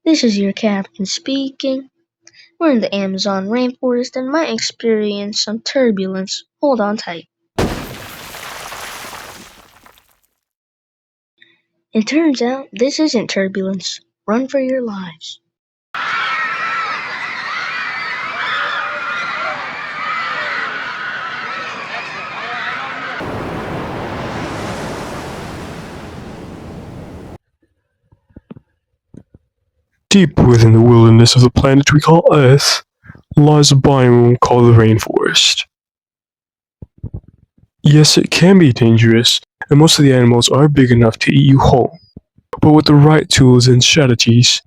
This is your captain speaking. We're in the Amazon rainforest and might experience some turbulence. Hold on tight. It turns out this isn't turbulence. Run for your lives. Deep within the wilderness of the planet we call Earth lies a biome called the rainforest. Yes, it can be dangerous, and most of the animals are big enough to eat you whole. But with the right tools and strategies,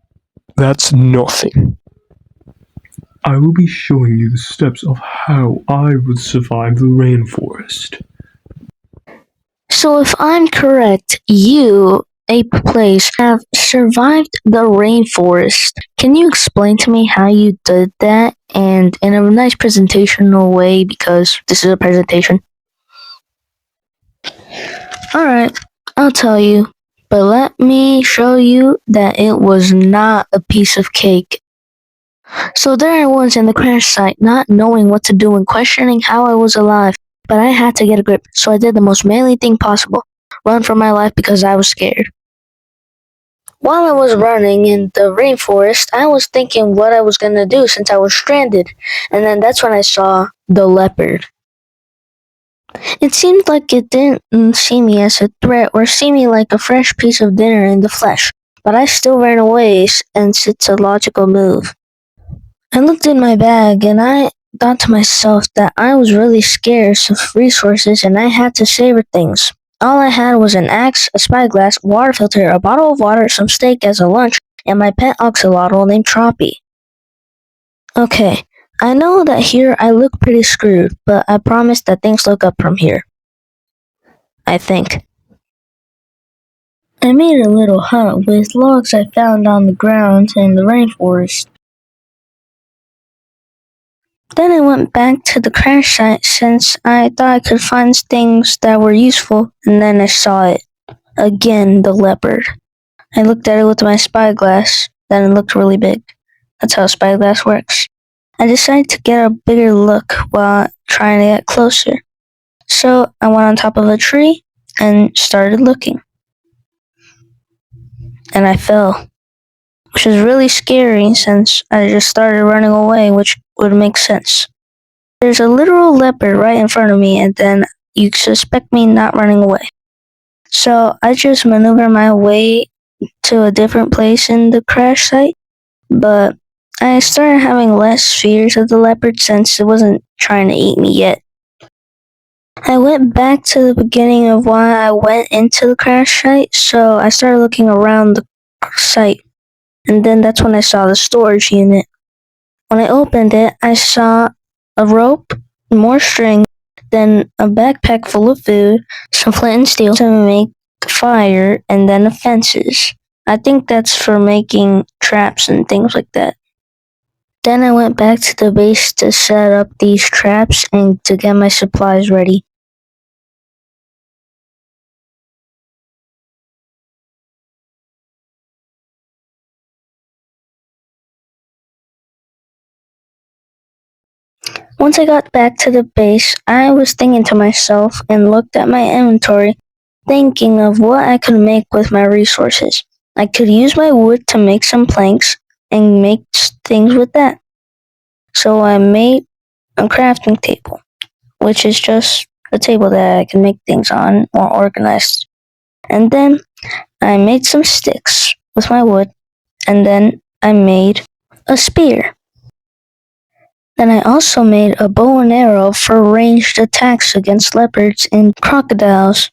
that's nothing. I will be showing you the steps of how I would survive the rainforest. So if I'm correct, you, Ape Place, have survived the rainforest. Can you explain to me how you did that? And in a nice presentational way, because this is a presentation. Alright, I'll tell you. But let me show you that it was not a piece of cake. So there I was in the crash site, not knowing what to do and questioning how I was alive. But I had to get a grip, so I did the most manly thing possible. Run for my life because I was scared. While I was running in the rainforest, I was thinking what I was gonna do since I was stranded. And then that's when I saw the leopard. It seemed like it didn't see me as a threat or see me like a fresh piece of dinner in the flesh, but I still ran away since it's a logical move. I looked in my bag and I thought to myself that I was really scarce of resources and I had to savor things. All I had was an axe, a spyglass, water filter, a bottle of water, some steak as a lunch, and my pet axolotl named Troppy. Okay, I know that here I look pretty screwed, but I promise that things look up from here. I think. I made a little hut with logs I found on the ground in the rainforest. Then I went back to the crash site since I thought I could find things that were useful, and then I saw it. Again, the leopard. I looked at it with my spyglass, then it looked really big. That's how a spyglass works. I decided to get a bigger look while trying to get closer. So I went on top of a tree and started looking. And I fell, which was really scary since I just started running away, which would make sense. There's a literal leopard right in front of me, and then you suspect me not running away. So I just maneuver my way to a different place in the crash site, but I started having less fears of the leopard since it wasn't trying to eat me yet. I went back to the beginning of why I went into the crash site, so I started looking around the site, and then that's when I saw the storage unit. When I opened it, I saw a rope, more string, then a backpack full of food, some flint and steel to make fire, and then the fences. I think that's for making traps and things like that. Then I went back to the base to set up these traps and to get my supplies ready. Once I got back to the base, I was thinking to myself and looked at my inventory, thinking of what I could make with my resources. I could use my wood to make some planks and make things with that. So I made a crafting table, which is just a table that I can make things on, more organized. And then I made some sticks with my wood, and then I made a spear. Then I also made a bow and arrow for ranged attacks against leopards and crocodiles.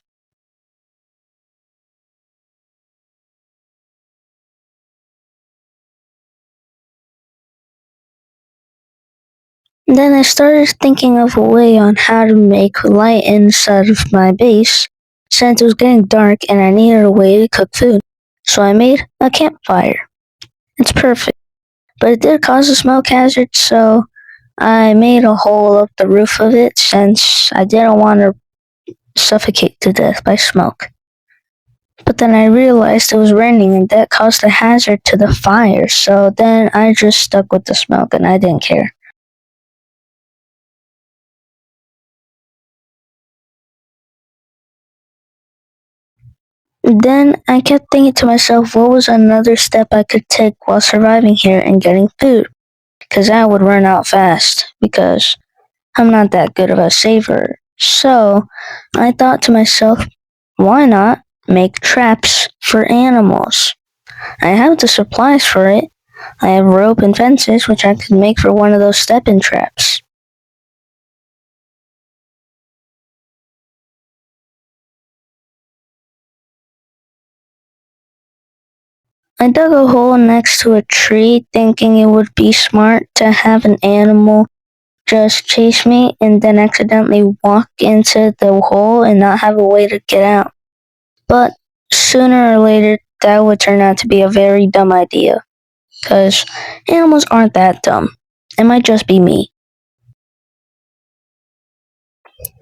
Then I started thinking of a way on how to make light inside of my base, since it was getting dark and I needed a way to cook food. So I made a campfire. It's perfect, but it did cause a smoke hazard, so I made a hole up the roof of it since I didn't want to suffocate to death by smoke. But then I realized it was raining and that caused a hazard to the fire, so then I just stuck with the smoke and I didn't care. Then I kept thinking to myself, what was another step I could take while surviving here and getting food? Because I would run out fast, because I'm not that good of a saver. So I thought to myself, why not make traps for animals? I have the supplies for it. I have rope and fences, which I could make for one of those step-in traps. I dug a hole next to a tree, thinking it would be smart to have an animal just chase me and then accidentally walk into the hole and not have a way to get out. But sooner or later, that would turn out to be a very dumb idea. Because animals aren't that dumb. It might just be me.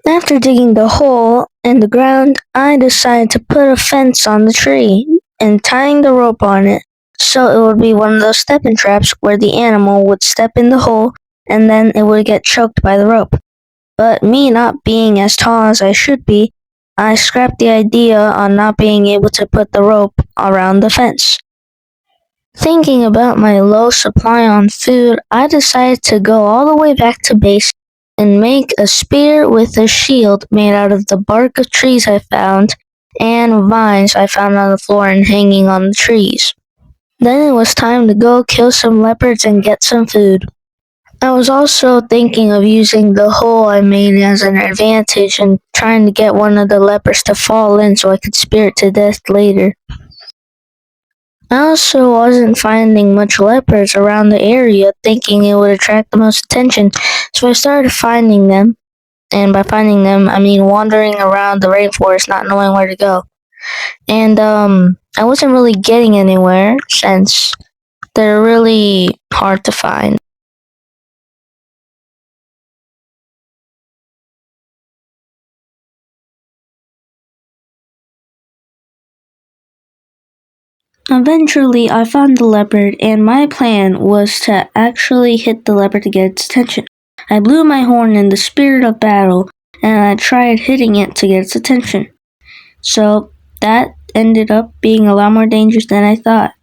After digging the hole in the ground, I decided to put a fence on the tree and tying the rope on it so it would be one of those step-in traps where the animal would step in the hole and then it would get choked by the rope. But me not being as tall as I should be, I scrapped the idea on not being able to put the rope around the fence. Thinking about my low supply on food, I decided to go all the way back to base and make a spear with a shield made out of the bark of trees I found and vines I found on the floor and hanging on the trees. Then it was time to go kill some leopards and get some food. I was also thinking of using the hole I made as an advantage and trying to get one of the leopards to fall in so I could spear it to death later. I also wasn't finding much leopards around the area, thinking it would attract the most attention, so I started finding them. And by finding them, I mean wandering around the rainforest not knowing where to go. And I wasn't really getting anywhere since they're really hard to find. Eventually, I found the leopard, and my plan was to actually hit the leopard to get its attention. I blew my horn in the spirit of battle, and I tried hitting it to get its attention. So that ended up being a lot more dangerous than I thought.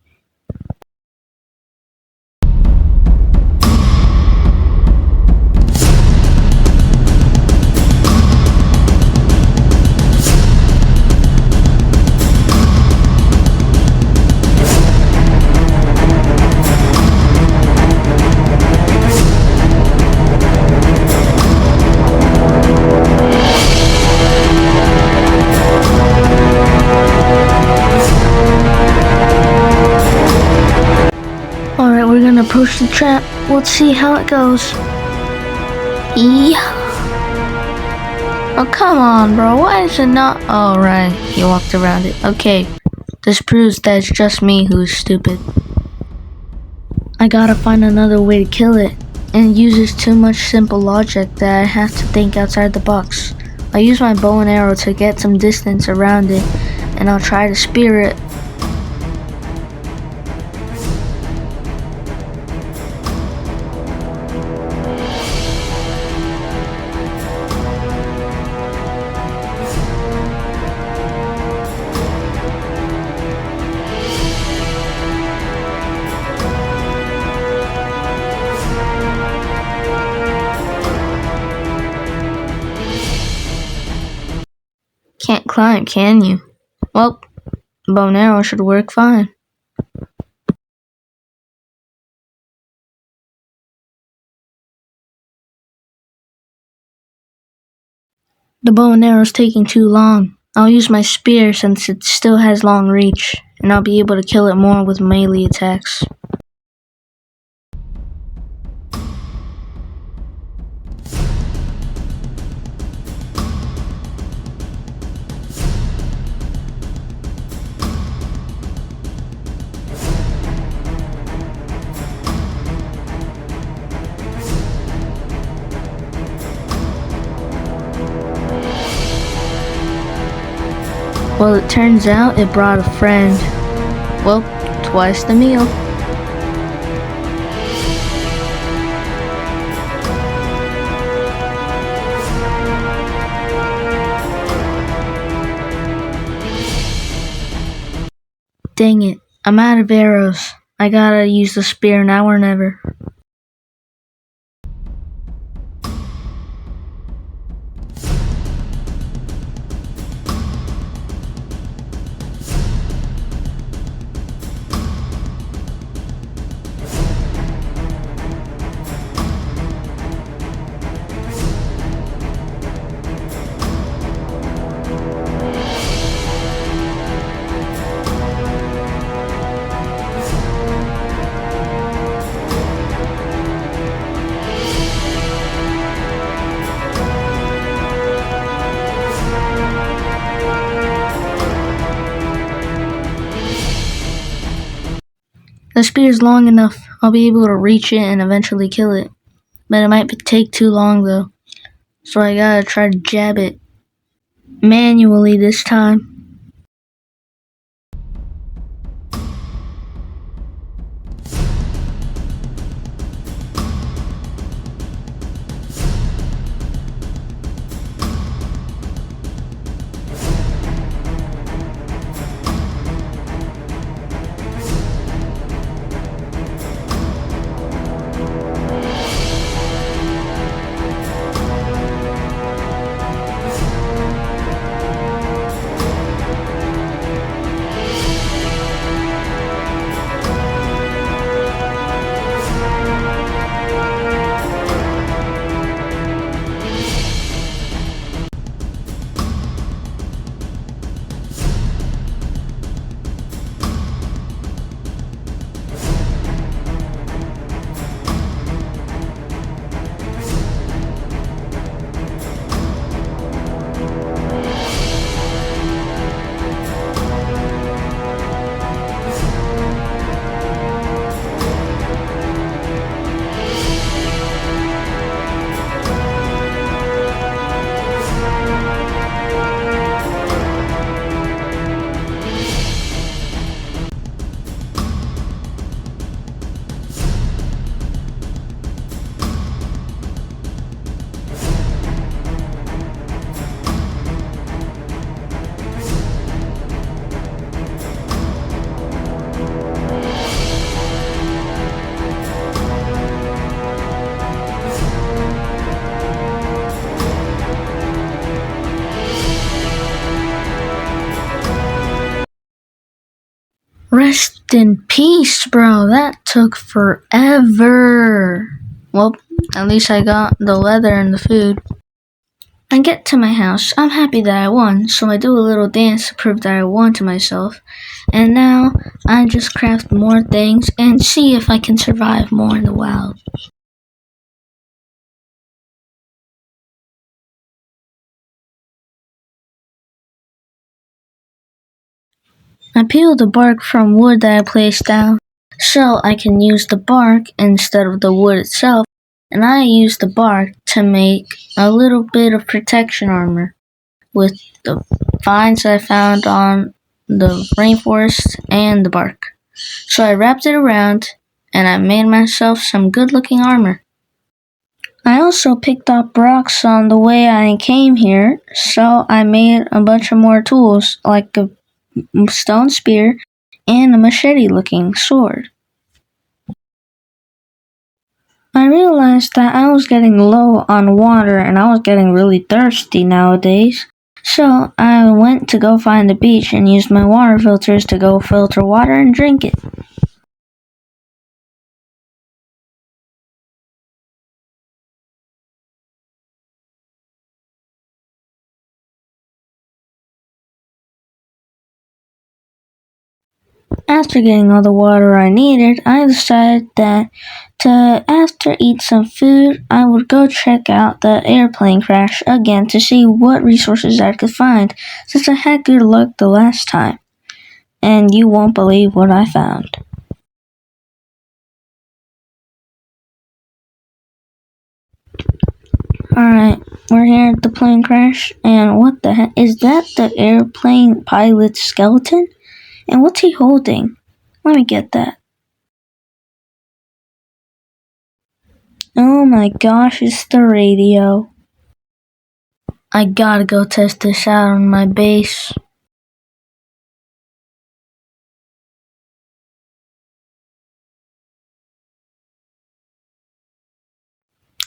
Alright, we're gonna approach the trap. Let's see how it goes. Yeah. Oh, come on, bro. Why is it not? Oh, right. He walked around it. Okay. This proves that it's just me who's stupid. I gotta find another way to kill it. And it uses too much simple logic that I have to think outside the box. I'll use my bow and arrow to get some distance around it, and I'll try to spear it. Can't climb, can you? Well, bow and arrow should work fine. The bow and arrow's taking too long. I'll use my spear since it still has long reach, and I'll be able to kill it more with melee attacks. Well, it turns out it brought a friend. Well, twice the meal. Dang it, I'm out of arrows. I gotta use the spear now or never. The spear's long enough. I'll be able to reach it and eventually kill it. But it might take too long though. So I gotta try to jab it manually this time. Rest in peace, bro. That took forever. Well, at least I got the leather and the food. I get to my house. I'm happy that I won, so I do a little dance to prove that I won to myself. And now I just craft more things and see if I can survive more in the wild. I peel the bark from wood that I placed down so I can use the bark instead of the wood itself, and I use the bark to make a little bit of protection armor with the vines I found on the rainforest and the bark. So I wrapped it around and I made myself some good looking armor. I also picked up rocks on the way I came here, so I made a bunch of more tools like a stone spear and a machete looking sword. I realized that I was getting low on water and I was getting really thirsty nowadays. So I went to go find a beach and used my water filters to go filter water and drink it. After getting all the water I needed, I decided that after eat some food, I would go check out the airplane crash again to see what resources I could find, since I had good luck the last time. And you won't believe what I found. Alright, we're here at the plane crash, and what the heck? Is that the airplane pilot's skeleton? And what's he holding? Let me get that. Oh my gosh, it's the radio. I gotta go test this out on my base.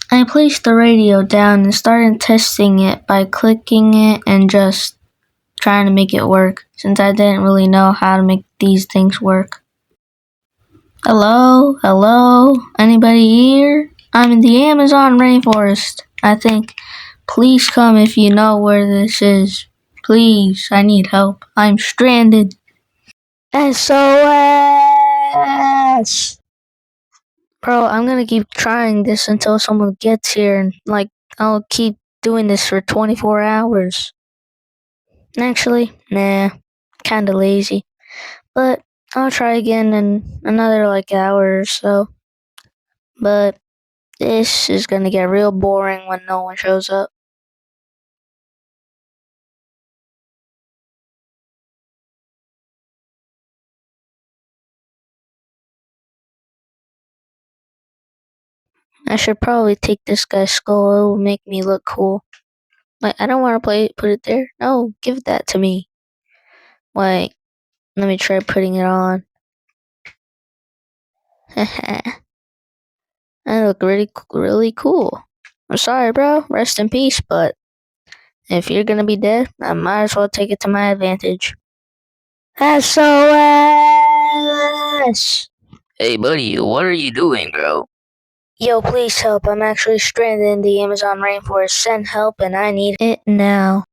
I placed the radio down and started testing it by clicking it and just trying to make it work, since I didn't really know how to make these things work. Hello? Hello? Anybody here? I'm in the Amazon rainforest, I think. Please come if you know where this is. Please, I need help. I'm stranded. SOS! Bro, I'm gonna keep trying this until someone gets here, and I'll keep doing this for 24 hours. Actually, nah, kinda lazy. But I'll try again in another hour or so. But this is gonna get real boring when no one shows up. I should probably take this guy's skull. It will make me look cool. I don't want to put it there. No, give that to me. Let me try putting it on. I look really cool. I'm sorry, bro. Rest in peace, but if you're gonna be dead, I might as well take it to my advantage. SOS! Hey buddy, what are you doing, bro? Yo, please help. I'm actually stranded in the Amazon rainforest. Send help and I need it now.